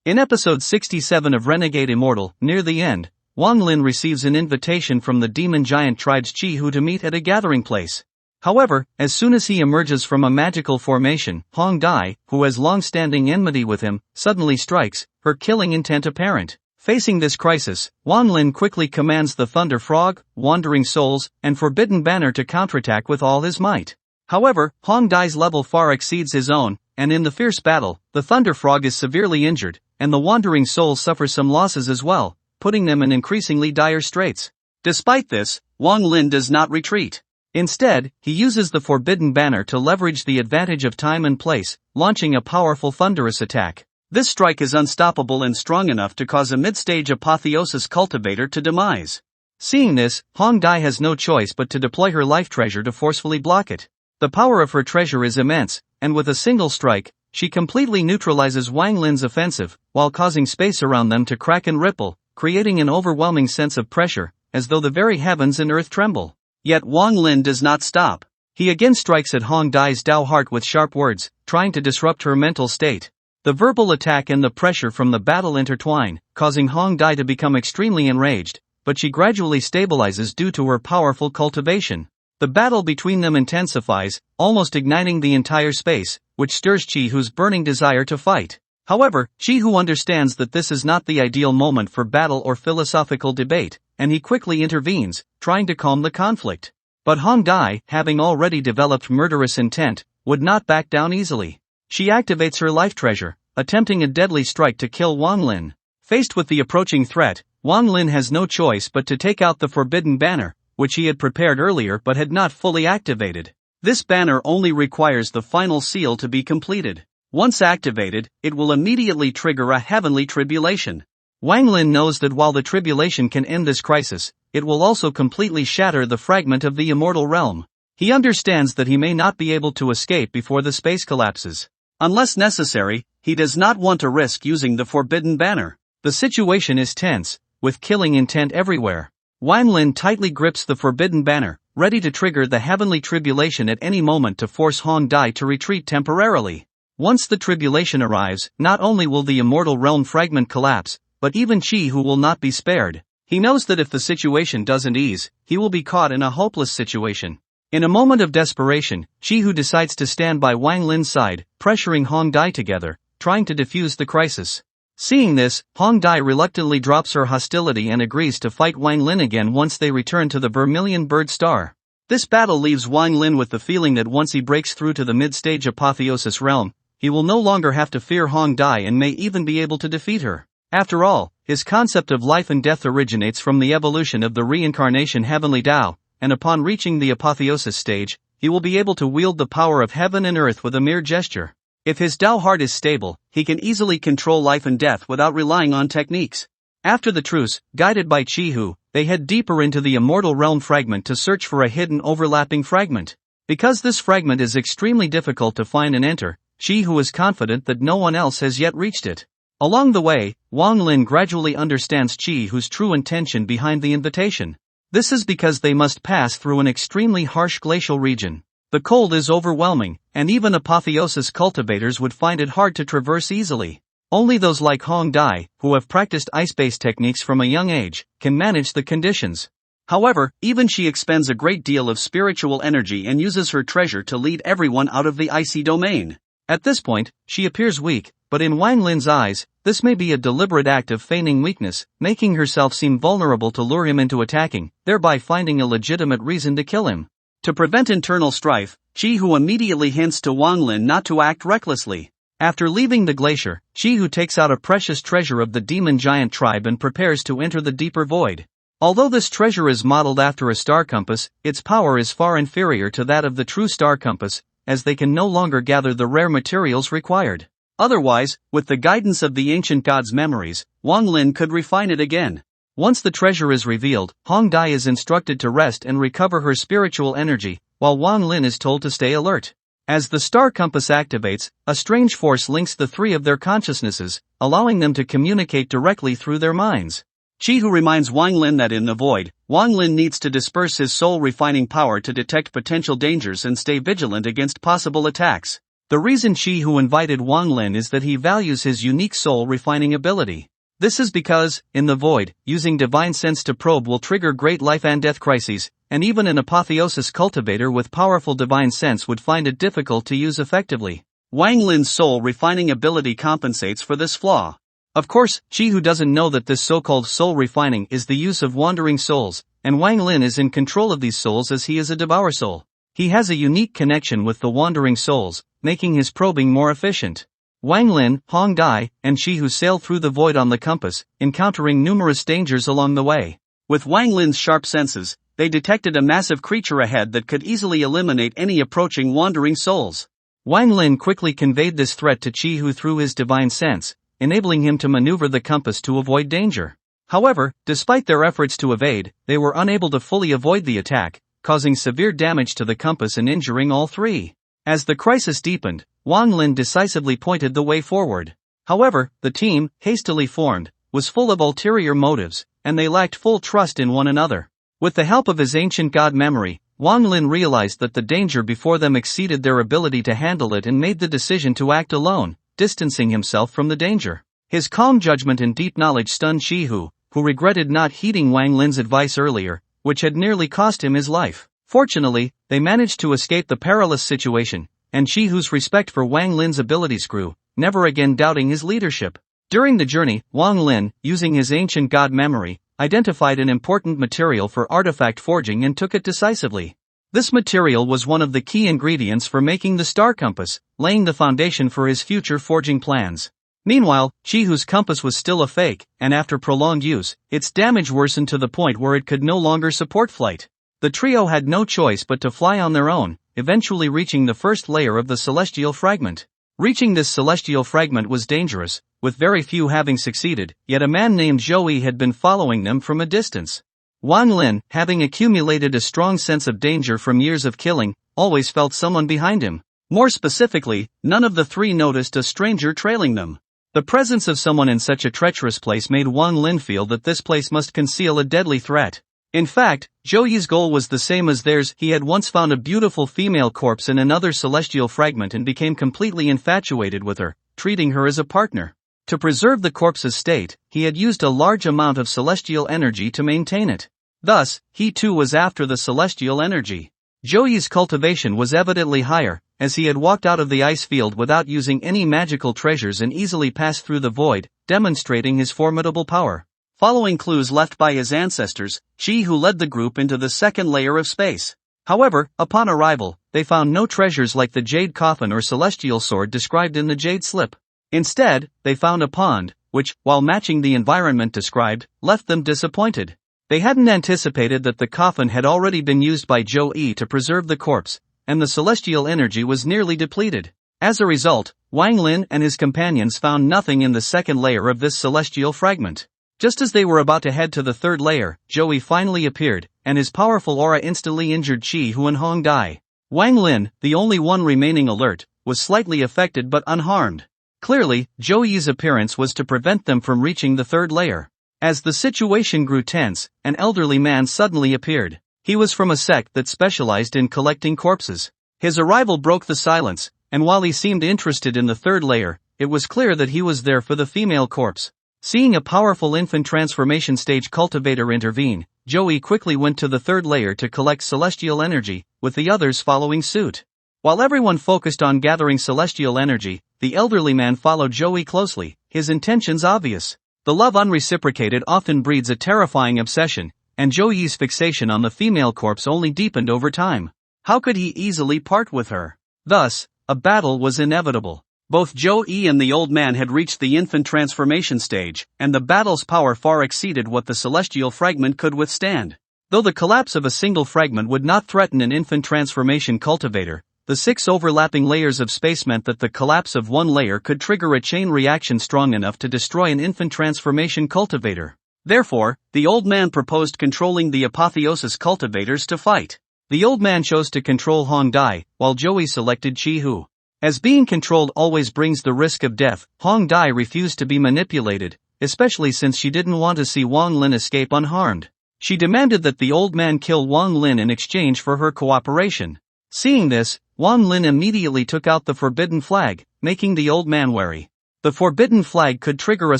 In episode 67 of Renegade Immortal, near the end, Wang Lin receives an invitation from the demon giant tribe's Chi-Hu to meet at a gathering place. However, as soon as he emerges from a magical formation, Hong Dai, who has long-standing enmity with him, suddenly strikes, her killing intent apparent. Facing this crisis, Wang Lin quickly commands the Thunder Frog, Wandering Souls, and Forbidden Banner to counterattack with all his might. However, Hong Dai's level far exceeds his own, and in the fierce battle, the Thunder Frog is severely injured, and the Wandering Souls suffer some losses as well, putting them in increasingly dire straits. Despite this, Wang Lin does not retreat. Instead, he uses the Forbidden Banner to leverage the advantage of time and place, launching a powerful thunderous attack. This strike is unstoppable and strong enough to cause a mid-stage Apotheosis cultivator to demise. Seeing this, Hong Dai has no choice but to deploy her life treasure to forcefully block it. The power of her treasure is immense, and with a single strike, she completely neutralizes Wang Lin's offensive, while causing space around them to crack and ripple, creating an overwhelming sense of pressure, as though the very heavens and earth tremble. Yet Wang Lin does not stop. He again strikes at Hong Dai's Dao heart with sharp words, trying to disrupt her mental state. The verbal attack and the pressure from the battle intertwine, causing Hong Dai to become extremely enraged, but she gradually stabilizes due to her powerful cultivation. The battle between them intensifies, almost igniting the entire space, which stirs Chi-Hu's burning desire to fight. However, Chi-Hu understands that this is not the ideal moment for battle or philosophical debate, and he quickly intervenes, trying to calm the conflict. But Hong Dai, having already developed murderous intent, would not back down easily. She activates her life treasure, attempting a deadly strike to kill Wang Lin. Faced with the approaching threat, Wang Lin has no choice but to take out the Forbidden Banner, which he had prepared earlier but had not fully activated. This banner only requires the final seal to be completed. Once activated, it will immediately trigger a heavenly tribulation. Wang Lin knows that while the tribulation can end this crisis, it will also completely shatter the fragment of the immortal realm. He understands that he may not be able to escape before the space collapses. Unless necessary, he does not want to risk using the Forbidden Banner. The situation is tense, with killing intent everywhere. Wang Lin tightly grips the Forbidden Banner, ready to trigger the heavenly tribulation at any moment to force Hong Dai to retreat temporarily. Once the tribulation arrives, not only will the immortal realm fragment collapse, but even Chi-Hu will not be spared. He knows that if the situation doesn't ease, he will be caught in a hopeless situation. In a moment of desperation, Chi-Hu decides to stand by Wang Lin's side, pressuring Hong Dai together, trying to defuse the crisis. Seeing this, Hong Dai reluctantly drops her hostility and agrees to fight Wang Lin again once they return to the Vermilion Bird Star. This battle leaves Wang Lin with the feeling that once he breaks through to the mid-stage Apotheosis realm, he will no longer have to fear Hong Dai and may even be able to defeat her. After all, his concept of life and death originates from the evolution of the reincarnation heavenly Tao, and upon reaching the Apotheosis stage, he will be able to wield the power of heaven and earth with a mere gesture. If his Tao heart is stable, he can easily control life and death without relying on techniques. After the truce, guided by Chi-Hu, they head deeper into the immortal realm fragment to search for a hidden overlapping fragment. Because this fragment is extremely difficult to find and enter, Chi-Hu is confident that no one else has yet reached it. Along the way, Wang Lin gradually understands Chi-Hu's true intention behind the invitation. This is because they must pass through an extremely harsh glacial region. The cold is overwhelming, and even Apotheosis cultivators would find it hard to traverse easily. Only those like Hong Dai, who have practiced ice-based techniques from a young age, can manage the conditions. However, even she expends a great deal of spiritual energy and uses her treasure to lead everyone out of the icy domain. At this point, she appears weak, but in Wang Lin's eyes, this may be a deliberate act of feigning weakness, making herself seem vulnerable to lure him into attacking, thereby finding a legitimate reason to kill him. To prevent internal strife, Chi-Hu immediately hints to Wang Lin not to act recklessly. After leaving the glacier, Chi-Hu takes out a precious treasure of the demon giant tribe and prepares to enter the deeper void. Although this treasure is modeled after a star compass, its power is far inferior to that of the true star compass, as they can no longer gather the rare materials required. Otherwise, with the guidance of the ancient god's memories, Wang Lin could refine it again. Once the treasure is revealed, Hong Dai is instructed to rest and recover her spiritual energy, while Wang Lin is told to stay alert. As the star compass activates, a strange force links the three of their consciousnesses, allowing them to communicate directly through their minds. Chi-Hu reminds Wang Lin that in the void, Wang Lin needs to disperse his soul-refining power to detect potential dangers and stay vigilant against possible attacks. The reason Chi Hu invited Wang Lin is that he values his unique soul refining ability. This is because, in the void, using divine sense to probe will trigger great life and death crises, and even an apotheosis cultivator with powerful divine sense would find it difficult to use effectively. Wang Lin's soul refining ability compensates for this flaw. Of course, Chi Hu doesn't know that this so-called soul refining is the use of wandering souls, and Wang Lin is in control of these souls as he is a devour soul. He has a unique connection with the wandering souls, making his probing more efficient. Wang Lin, Hong Dai, and Chi Hu sailed through the void on the compass, encountering numerous dangers along the way. With Wang Lin's sharp senses, they detected a massive creature ahead that could easily eliminate any approaching wandering souls. Wang Lin quickly conveyed this threat to Chi Hu through his divine sense, enabling him to maneuver the compass to avoid danger. However, despite their efforts to evade, they were unable to fully avoid the attack, causing severe damage to the compass and injuring all three. As the crisis deepened, Wang Lin decisively pointed the way forward. However, the team, hastily formed, was full of ulterior motives, and they lacked full trust in one another. With the help of his ancient god memory, Wang Lin realized that the danger before them exceeded their ability to handle it and made the decision to act alone, distancing himself from the danger. His calm judgment and deep knowledge stunned Chi Hu, who regretted not heeding Wang Lin's advice earlier, which had nearly cost him his life. Fortunately, they managed to escape the perilous situation, and Chi Hu's respect for Wang Lin's abilities grew, never again doubting his leadership. During the journey, Wang Lin, using his ancient god memory, identified an important material for artifact forging and took it decisively. This material was one of the key ingredients for making the star compass, laying the foundation for his future forging plans. Meanwhile, Chi Hu's compass was still a fake, and after prolonged use, its damage worsened to the point where it could no longer support flight. The trio had no choice but to fly on their own, eventually reaching the first layer of the celestial fragment. Reaching this celestial fragment was dangerous, with very few having succeeded, yet a man named Zhou had been following them from a distance. Wang Lin, having accumulated a strong sense of danger from years of killing, always felt someone behind him. More specifically, none of the three noticed a stranger trailing them. The presence of someone in such a treacherous place made Wang Lin feel that this place must conceal a deadly threat. In fact, Zhou goal was the same as theirs. He had once found a beautiful female corpse in another celestial fragment and became completely infatuated with her, treating her as a partner. To preserve the corpse's state, he had used a large amount of celestial energy to maintain it. Thus, he too was after the celestial energy. Zhou's cultivation was evidently higher, as he had walked out of the ice field without using any magical treasures and easily passed through the void, demonstrating his formidable power. Following clues left by his ancestors, Chi Hu led the group into the second layer of space. However, upon arrival, they found no treasures like the jade coffin or celestial sword described in the jade slip. Instead, they found a pond, which, while matching the environment described, left them disappointed. They hadn't anticipated that the coffin had already been used by Zhou to preserve the corpse, and the celestial energy was nearly depleted. As a result, Wang Lin and his companions found nothing in the second layer of this celestial fragment. Just as they were about to head to the third layer, Zhou finally appeared, and his powerful aura instantly injured Chi Hu and Hong Dai. Wang Lin, the only one remaining alert, was slightly affected but unharmed. Clearly, Zhou's appearance was to prevent them from reaching the third layer. As the situation grew tense, an elderly man suddenly appeared. He was from a sect that specialized in collecting corpses. His arrival broke the silence, and while he seemed interested in the third layer, it was clear that he was there for the female corpse. Seeing a powerful infant transformation stage cultivator intervene, Zhou quickly went to the third layer to collect celestial energy, with the others following suit. While everyone focused on gathering celestial energy, the elderly man followed Zhou closely, his intentions obvious. The love unreciprocated often breeds a terrifying obsession, and Zhou's fixation on the female corpse only deepened over time. How could he easily part with her? Thus, a battle was inevitable. Both Zhou and the old man had reached the infant transformation stage, and the battle's power far exceeded what the celestial fragment could withstand. Though the collapse of a single fragment would not threaten an infant transformation cultivator, the 6 overlapping layers of space meant that the collapse of one layer could trigger a chain reaction strong enough to destroy an infant transformation cultivator. Therefore, the old man proposed controlling the apotheosis cultivators to fight. The old man chose to control Hong Dai, while Zhou selected Chi Hu. As being controlled always brings the risk of death, Hong Dai refused to be manipulated, especially since she didn't want to see Wang Lin escape unharmed. She demanded that the old man kill Wang Lin in exchange for her cooperation. Seeing this, Wang Lin immediately took out the forbidden flag, making the old man wary. The forbidden flag could trigger a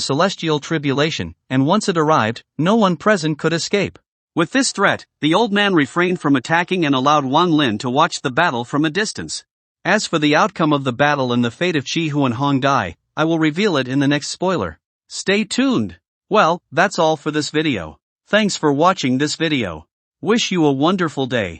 celestial tribulation, and once it arrived, no one present could escape. With this threat, the old man refrained from attacking and allowed Wang Lin to watch the battle from a distance. As for the outcome of the battle and the fate of Qi Hu and Hong Dai, I will reveal it in the next spoiler. Stay tuned! Well, that's all for this video. Thanks for watching this video. Wish you a wonderful day.